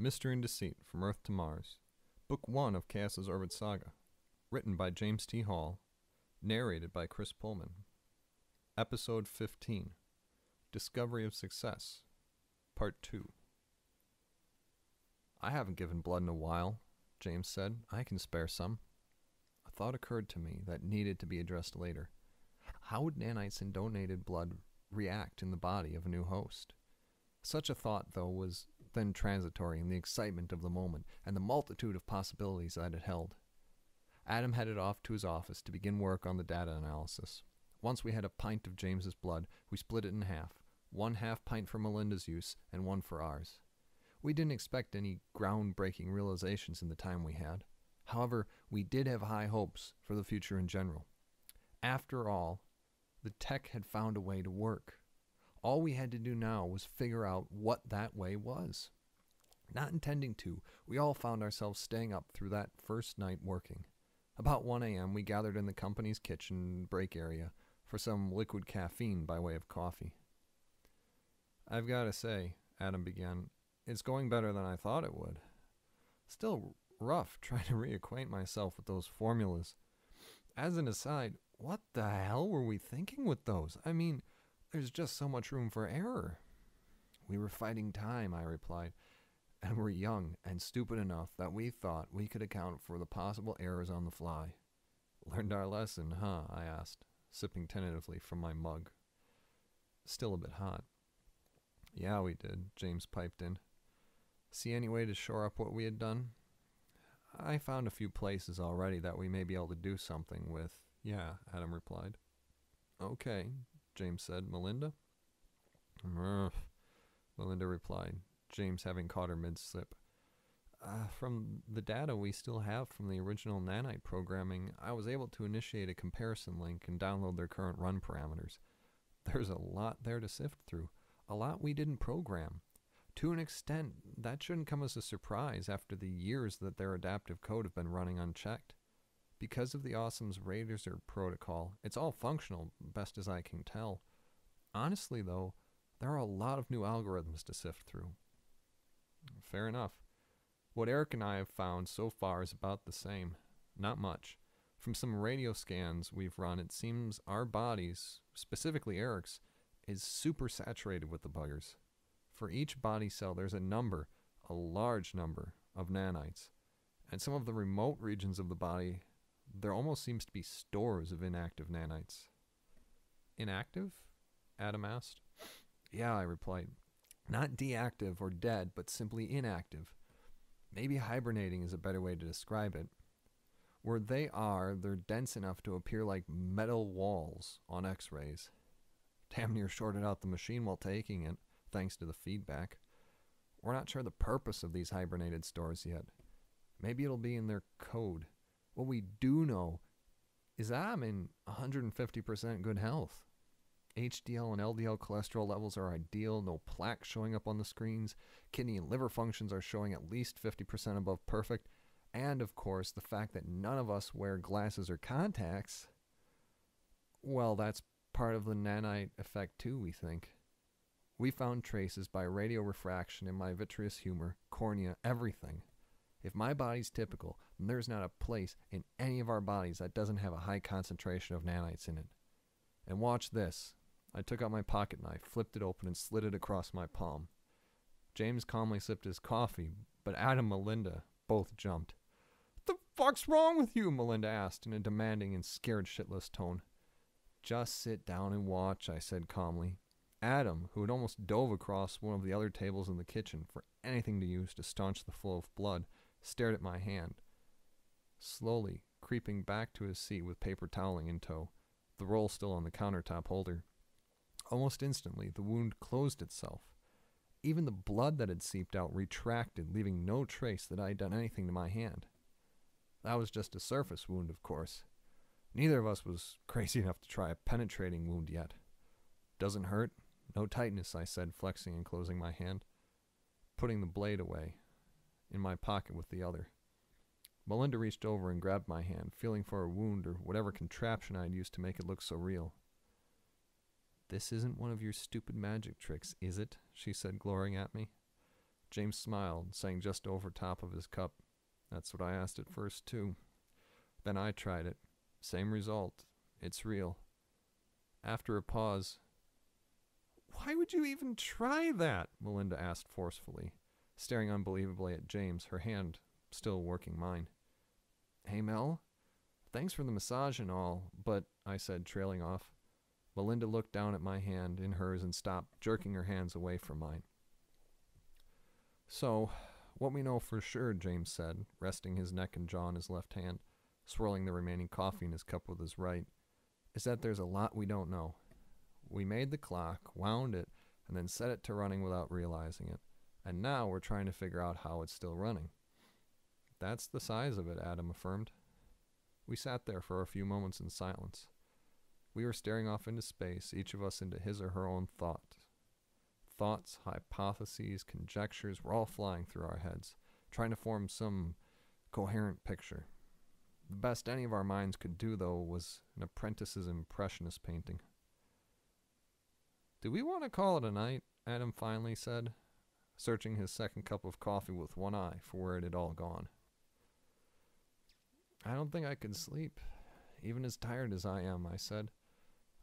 Mystery and Deceit from Earth to Mars, Book 1 of Chaos's Orbit Saga, written by James T. Hall, narrated by Chris Pullman. Episode 15, Discovery of Success, Part 2. I haven't given blood in a while, James said. I can spare some. A thought occurred to me that needed to be addressed later. How would nanites in donated blood react in the body of a new host? Such a thought, though, was then transitory in the excitement of the moment and the multitude of possibilities that it held. Adam headed off to his office to begin work on the data analysis. Once we had a pint of James's blood, we split it in half, 1/2 pint for Melinda's use and 1 for ours. We didn't expect any groundbreaking realizations in the time we had. However, we did have high hopes for the future in general. After all, the tech had found a way to work. All we had to do now was figure out what that way was. Not intending to, we all found ourselves staying up through that first night working. About 1 a.m., we gathered in the company's kitchen break area for some liquid caffeine by way of coffee. I've got to say, Adam began, it's going better than I thought it would. Still rough trying to reacquaint myself with those formulas. As an aside, what the hell were we thinking with those? I mean, there's just so much room for error. We were fighting time, I replied, and we're young and stupid enough that we thought we could account for the possible errors on the fly. Learned our lesson, huh? I asked, sipping tentatively from my mug. Still a bit hot. Yeah, we did, James piped in. See any way to shore up what we had done? I found a few places already that we may be able to do something with. Yeah, Adam replied. Okay, James said. Melinda? Melinda replied, James having caught her mid-slip. From the data we still have from the original nanite programming, I was able to initiate a comparison link and download their current run parameters. There's a lot there to sift through, a lot we didn't program. To an extent, that shouldn't come as a surprise after the years that their adaptive code have been running unchecked. Because of the Awesome's Razor protocol, it's all functional, best as I can tell. Honestly, though, there are a lot of new algorithms to sift through. Fair enough. What Eric and I have found so far is about the same. Not much. From some radio scans we've run, it seems our bodies, specifically Eric's, is super saturated with the buggers. For each body cell, there's a large number, of nanites. And some of the remote regions of the body, there almost seems to be stores of inactive nanites. Inactive? Adam asked. Yeah, I replied. Not deactive or dead, but simply inactive. Maybe hibernating is a better way to describe it. Where they are, they're dense enough to appear like metal walls on X-rays. Damn near shorted out the machine while taking it, thanks to the feedback. We're not sure the purpose of these hibernated stores yet. Maybe it'll be in their code. What we do know is that I'm in 150% good health. HDL and LDL cholesterol levels are ideal, no plaque showing up on the screens, kidney and liver functions are showing at least 50% above perfect, and of course the fact that none of us wear glasses or contacts, well, that's part of the nanite effect too, we think. We found traces by radiorefraction in my vitreous humor, cornea, everything. If my body's typical, then there's not a place in any of our bodies that doesn't have a high concentration of nanites in it. And watch this. I took out my pocket knife, flipped it open, and slid it across my palm. James calmly sipped his coffee, but Adam and Melinda both jumped. What the fuck's wrong with you? Melinda asked in a demanding and scared shitless tone. Just sit down and watch, I said calmly. Adam, who had almost dove across one of the other tables in the kitchen for anything to use to staunch the flow of blood, stared at my hand. Slowly, creeping back to his seat with paper toweling in tow, the roll still on the countertop holder. Almost instantly, the wound closed itself. Even the blood that had seeped out retracted, leaving no trace that I had done anything to my hand. That was just a surface wound, of course. Neither of us was crazy enough to try a penetrating wound yet. Doesn't hurt? No tightness, I said, flexing and closing my hand, putting the blade away, in my pocket with the other. Melinda reached over and grabbed my hand, feeling for a wound or whatever contraption I had used to make it look so real. This isn't one of your stupid magic tricks, is it? She said, gloring at me. James smiled, saying just over top of his cup, "That's what I asked at first, too. Then I tried it. Same result. It's real." After a pause, "Why would you even try that?" Melinda asked forcefully, staring unbelievably at James, her hand still working mine. "Hey, Mel, thanks for the massage and all, but," I said, trailing off. Melinda looked down at my hand in hers and stopped, jerking her hands away from mine. "So, what we know for sure," James said, resting his neck and jaw on his left hand, swirling the remaining coffee in his cup with his right, "is that there's a lot we don't know. We made the clock, wound it, and then set it to running without realizing it. And now we're trying to figure out how it's still running." "That's the size of it," Adam affirmed. We sat there for a few moments in silence. We were staring off into space, each of us into his or her own thought. Thoughts, hypotheses, conjectures were all flying through our heads, trying to form some coherent picture. The best any of our minds could do, though, was an apprentice's impressionist painting. "Do we want to call it a night?" Adam finally said, searching his second cup of coffee with one eye for where it had all gone. "I don't think I could sleep, even as tired as I am," I said.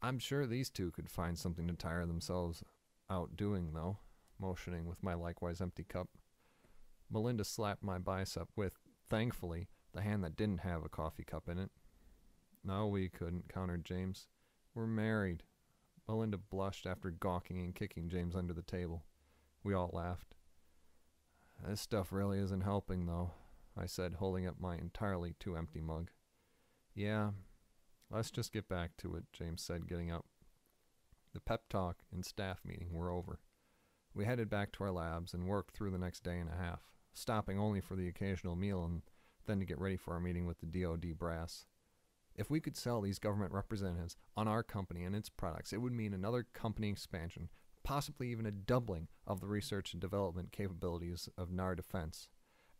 "I'm sure these two could find something to tire themselves out doing, though," motioning with my likewise empty cup. Melinda slapped my bicep with, thankfully, the hand that didn't have a coffee cup in it. "No, we couldn't," countered James. "We're married." Melinda blushed after gawking and kicking James under the table. We all laughed. "This stuff really isn't helping, though," I said, holding up my entirely too empty mug. "Yeah, let's just get back to it," James said, getting up. The pep talk and staff meeting were over. We headed back to our labs and worked through the next day and a half, stopping only for the occasional meal and then to get ready for our meeting with the DoD brass. If we could sell these government representatives on our company and its products, it would mean another company expansion, possibly even a doubling of the research and development capabilities of NAR Defense.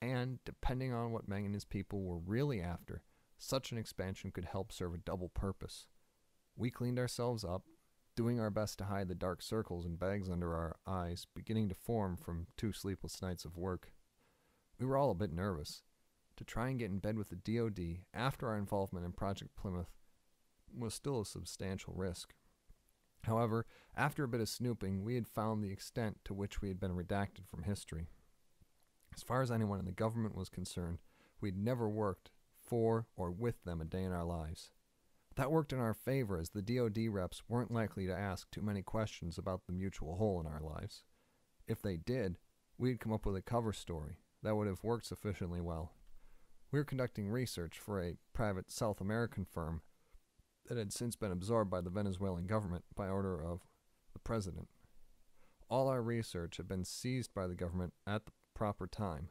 And, depending on what Meng and his people were really after, such an expansion could help serve a double purpose. We cleaned ourselves up, doing our best to hide the dark circles and bags under our eyes beginning to form from 2 sleepless nights of work. We were all a bit nervous. To try and get in bed with the DoD after our involvement in Project Plymouth was still a substantial risk. However, after a bit of snooping, we had found the extent to which we had been redacted from history. As far as anyone in the government was concerned, we'd never worked for or with them a day in our lives. That worked in our favor, as the DoD reps weren't likely to ask too many questions about the mutual hole in our lives. If they did, we'd come up with a cover story that would have worked sufficiently well. We were conducting research for a private South American firm that had since been absorbed by the Venezuelan government by order of the president. All our research had been seized by the government at the proper time.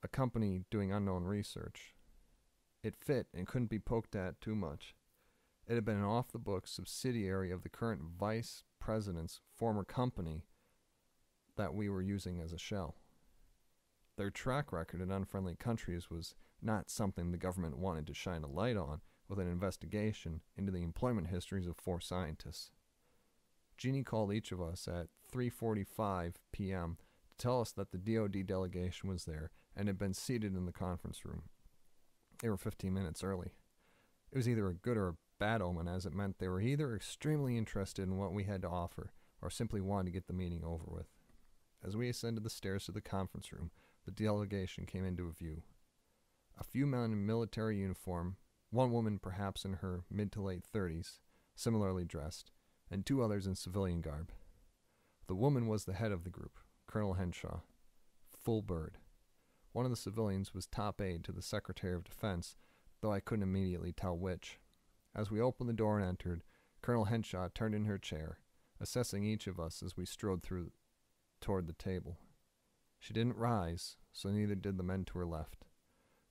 A company doing unknown research. It fit and couldn't be poked at too much. It had been an off-the-books subsidiary of the current vice president's former company that we were using as a shell. Their track record in unfriendly countries was not something the government wanted to shine a light on with an investigation into the employment histories of 4 scientists. Jeannie called each of us at 3:45 p.m. to tell us that the DoD delegation was there and had been seated in the conference room. They were 15 minutes early. It was either a good or a bad omen, as it meant they were either extremely interested in what we had to offer or simply wanted to get the meeting over with. As we ascended the stairs to the conference room, the delegation came into view. A few men in military uniform, one woman perhaps in her mid to late 30s, similarly dressed, and 2 others in civilian garb. The woman was the head of the group, Colonel Henshaw. Full bird. One of the civilians was top aide to the Secretary of Defense, though I couldn't immediately tell which. As we opened the door and entered, Colonel Henshaw turned in her chair, assessing each of us as we strode toward the table. She didn't rise, so neither did the men to her left.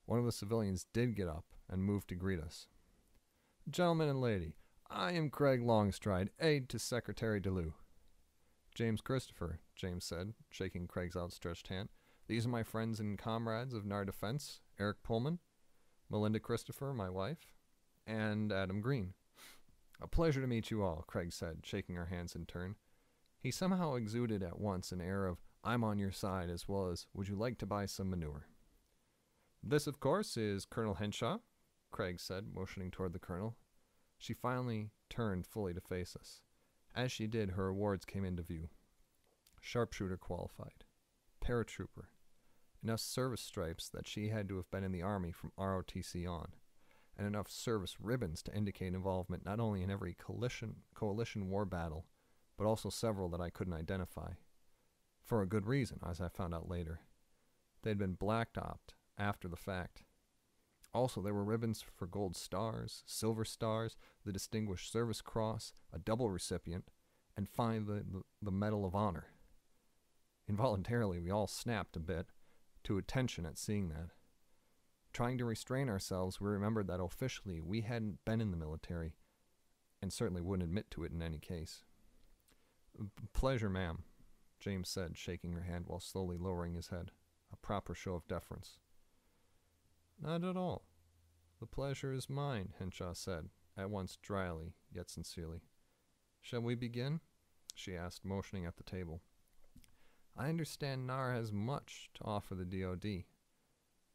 One of the civilians did get up and move to greet us. "Gentlemen and lady, I am Craig Longstride, aide to Secretary DeLue." "James Christopher," James said, shaking Craig's outstretched hand. "These are my friends and comrades of NAR Defense, Eric Pullman, Melinda Christopher, my wife, and Adam Green." "A pleasure to meet you all," Craig said, shaking our hands in turn. He somehow exuded at once an air of, I'm on your side, as well as, would you like to buy some manure? This, of course, is Colonel Henshaw, Craig said, motioning toward the colonel. She finally turned fully to face us. As she did, her awards came into view. Sharpshooter qualified. Paratrooper. Enough service stripes that she had to have been in the Army from ROTC on, and enough service ribbons to indicate involvement not only in every coalition war battle, but also several that I couldn't identify. For a good reason, as I found out later. They had been blacktopped after the fact. Also, there were ribbons for gold stars, silver stars, the Distinguished Service Cross, a double recipient, and finally the Medal of Honor. Involuntarily, we all snapped a bit, to attention at seeing that. Trying to restrain ourselves, we remembered that officially we hadn't been in the military, and certainly wouldn't admit to it in any case. Pleasure, ma'am, James said, shaking her hand while slowly lowering his head, a proper show of deference. Not at all. The pleasure is mine, Henshaw said, at once dryly, yet sincerely. Shall we begin? She asked, motioning at the table. I understand NAR has much to offer the DoD.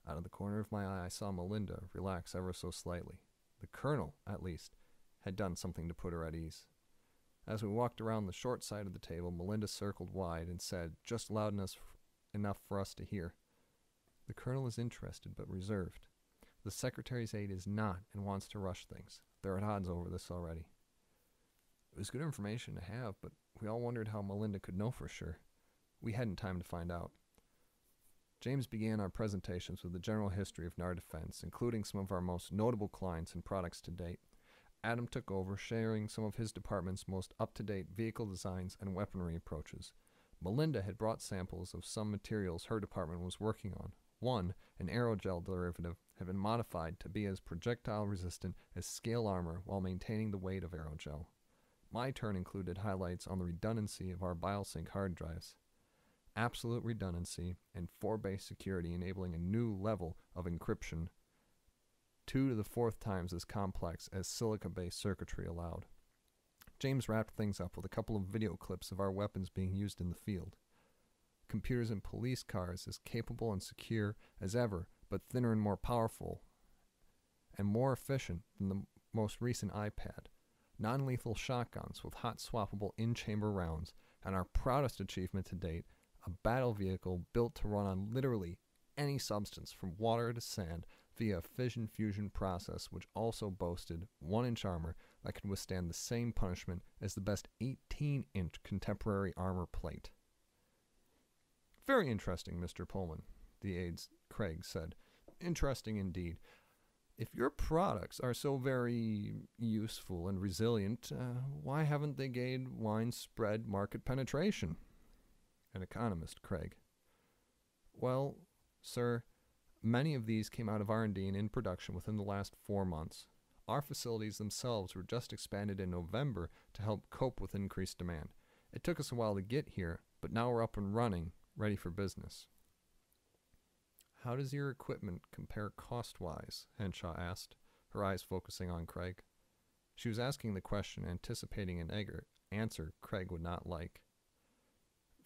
Out of the corner of my eye, I saw Melinda relax ever so slightly. The colonel, at least, had done something to put her at ease. As we walked around the short side of the table, Melinda circled wide and said, just loud enough for us to hear, the colonel is interested but reserved. The secretary's aide is not and wants to rush things. They're at odds over this already. It was good information to have, but we all wondered how Melinda could know for sure. We hadn't time to find out. James began our presentations with the general history of NAR Defense, including some of our most notable clients and products to date. Adam took over, sharing some of his department's most up-to-date vehicle designs and weaponry approaches. Melinda had brought samples of some materials her department was working on. One, an aerogel derivative, had been modified to be as projectile-resistant as scale armor while maintaining the weight of aerogel. My turn included highlights on the redundancy of our BioSync hard drives. Absolute redundancy and 4-base security enabling a new level of encryption 2 to the 4th times as complex as silica-based circuitry allowed. James wrapped things up with a couple of video clips of our weapons being used in the field. Computers in police cars as capable and secure as ever, but thinner and more powerful and more efficient than the most recent iPad. Non-lethal shotguns with hot swappable in-chamber rounds, and our proudest achievement to date, a battle vehicle built to run on literally any substance from water to sand via a fission-fusion process which also boasted 1-inch armor that could withstand the same punishment as the best 18-inch contemporary armor plate. Very interesting, Mr. Pullman, the aide Craig said. Interesting indeed. If your products are so very useful and resilient, why haven't they gained widespread market penetration? An economist, Craig. Well, sir, many of these came out of R&D and in production within the last 4 months. Our facilities themselves were just expanded in November to help cope with increased demand. It took us a while to get here, but now we're up and running, ready for business. How does your equipment compare cost-wise? Henshaw asked, her eyes focusing on Craig. She was asking the question, anticipating an answer Craig would not like.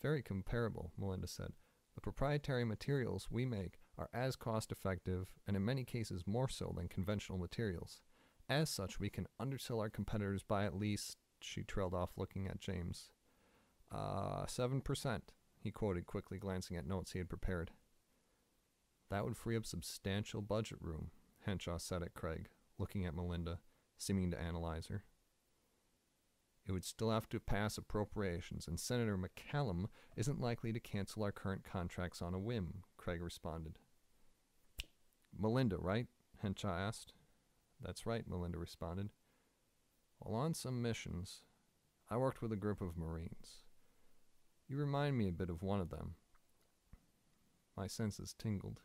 Very comparable, Melinda said. The proprietary materials we make are as cost-effective, and in many cases more so than conventional materials. As such, we can undersell our competitors by at least, she trailed off looking at James. 7%, he quoted quickly, glancing at notes he had prepared. That would free up substantial budget room, Henshaw said at Craig, looking at Melinda, seeming to analyze her. It would still have to pass appropriations, and Senator McCallum isn't likely to cancel our current contracts on a whim, Craig responded. Melinda, right? Henshaw asked. That's right, Melinda responded. While on some missions, I worked with a group of Marines. You remind me a bit of one of them. My senses tingled.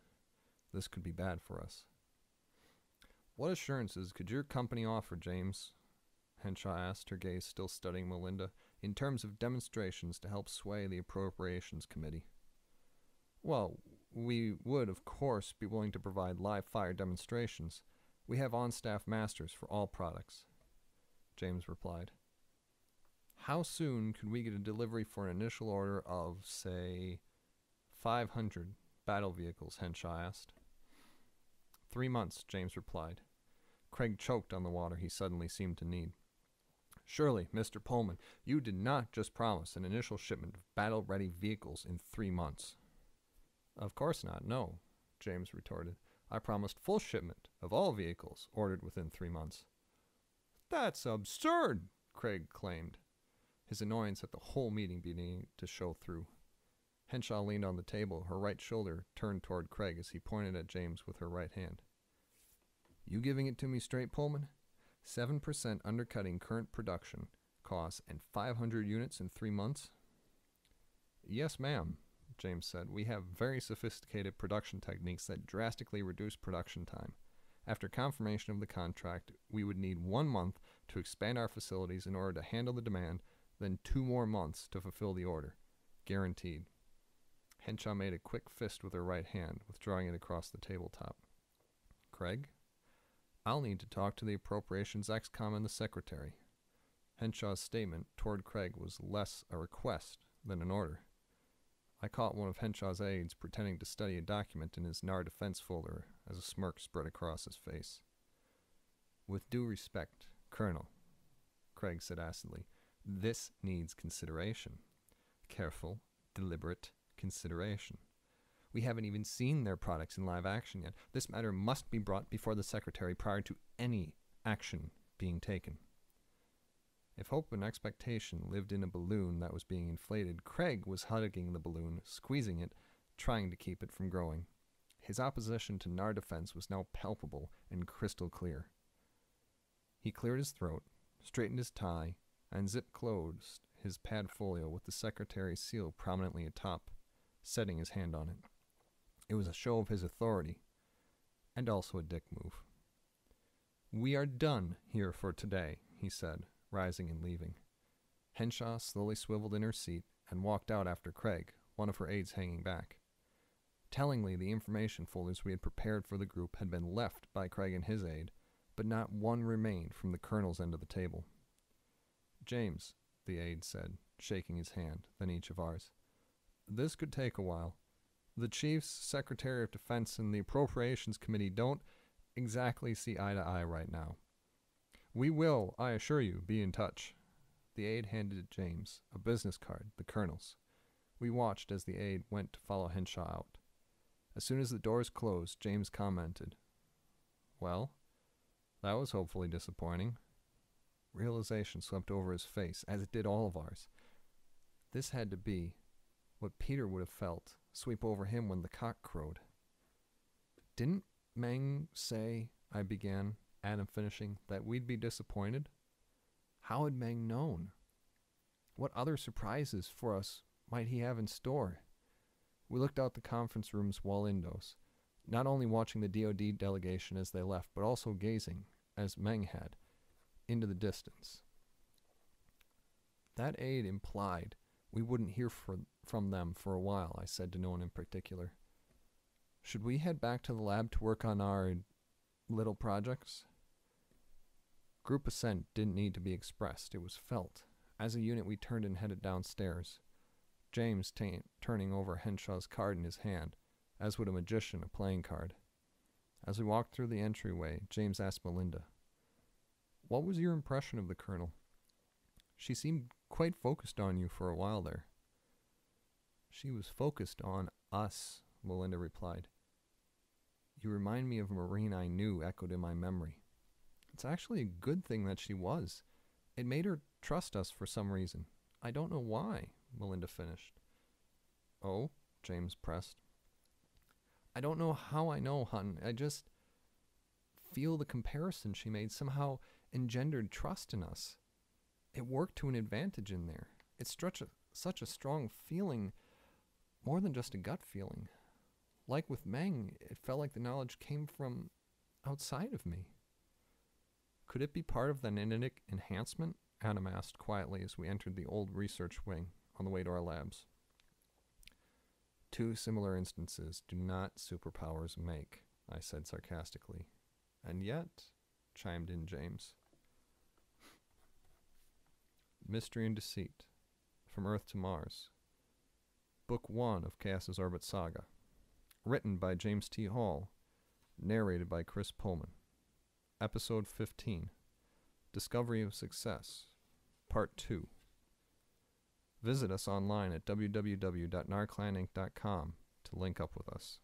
This could be bad for us. What assurances could your company offer, James? Henshaw asked, her gaze still studying Melinda, in terms of demonstrations to help sway the Appropriations Committee. Well, we would, of course, be willing to provide live-fire demonstrations. We have on-staff masters for all products, James replied. How soon could we get a delivery for an initial order of, say, 500 battle vehicles? Henshaw asked. 3 months, James replied. Craig choked on the water he suddenly seemed to need. Surely, Mr. Pullman, you did not just promise an initial shipment of battle-ready vehicles in 3 months. Of course not, no, James retorted. I promised full shipment of all vehicles ordered within 3 months. That's absurd, Craig claimed, his annoyance at the whole meeting beginning to show through. Henshaw leaned on the table, her right shoulder turned toward Craig as he pointed at James with her right hand. You giving it to me straight, Pullman? 7% undercutting current production costs and 500 units in 3 months? Yes, ma'am, James said. We have very sophisticated production techniques that drastically reduce production time. After confirmation of the contract, we would need 1 month to expand our facilities in order to handle the demand, then 2 more months to fulfill the order. Guaranteed. Henshaw made a quick fist with her right hand, withdrawing it across the tabletop. Craig? I'll need to talk to the Appropriations Excom and the Secretary. Henshaw's statement toward Craig was less a request than an order. I caught one of Henshaw's aides pretending to study a document in his NAR defense folder as a smirk spread across his face. With due respect, Colonel, Craig said acidly, this needs consideration. Careful, deliberate consideration. We haven't even seen their products in live action yet. This matter must be brought before the Secretary prior to any action being taken. If hope and expectation lived in a balloon that was being inflated, Craig was hugging the balloon, squeezing it, trying to keep it from growing. His opposition to NAR defense was now palpable and crystal clear. He cleared his throat, straightened his tie, and zip-closed his padfolio with the Secretary's seal prominently atop, setting his hand on it. It was a show of his authority, and also a dick move. We are done here for today, he said, rising and leaving. Henshaw slowly swiveled in her seat and walked out after Craig, one of her aides hanging back. Tellingly, the information folders we had prepared for the group had been left by Craig and his aide, but not one remained from the colonel's end of the table. James, the aide said, shaking his hand, then each of ours. This could take a while. The Chiefs, Secretary of Defense, and the Appropriations Committee don't exactly see eye to eye right now. We will, I assure you, be in touch. The aide handed James a business card, the colonel's. We watched as the aide went to follow Henshaw out. As soon as the doors closed, James commented, Well, that was hopefully disappointing. Realization swept over his face, as it did all of ours. This had to be what Peter would have felt sweep over him when the cock crowed. Didn't Meng say, I began, Adam finishing, that we'd be disappointed? How had Meng known? What other surprises for us might he have in store? We looked out the conference room's wall windows, not only watching the DoD delegation as they left, but also gazing, as Meng had, into the distance. That aide implied we wouldn't hear from them for a while, I said to no one in particular. Should we head back to the lab to work on our little projects? Group assent didn't need to be expressed. It was felt. As a unit, we turned and headed downstairs, James turning over Henshaw's card in his hand, as would a magician a playing card. As we walked through the entryway, James asked Melinda, What was your impression of the colonel? She seemed quite focused on you for a while there. She was focused on us, Melinda replied. You remind me of a Marine I knew, echoed in my memory. It's actually a good thing that she was. It made her trust us for some reason. I don't know why, Melinda finished. Oh, James pressed. I don't know how I know, hon. I just feel the comparison she made somehow engendered trust in us. It worked to an advantage in there. It's such a strong feeling, more than just a gut feeling. Like with Meng, it felt like the knowledge came from outside of me. Could it be part of the nanitic enhancement? Adam asked quietly as we entered the old research wing on the way to our labs. 2 similar instances do not superpowers make, I said sarcastically. And yet, chimed in James. Mystery and Deceit, From Earth to Mars. Book 1 of Chaos's Orbit Saga. Written by James T. Hall. Narrated by Chris Pullman. Episode 15. Discovery of Success. Part 2. Visit us online at www.narclaninc.com to link up with us.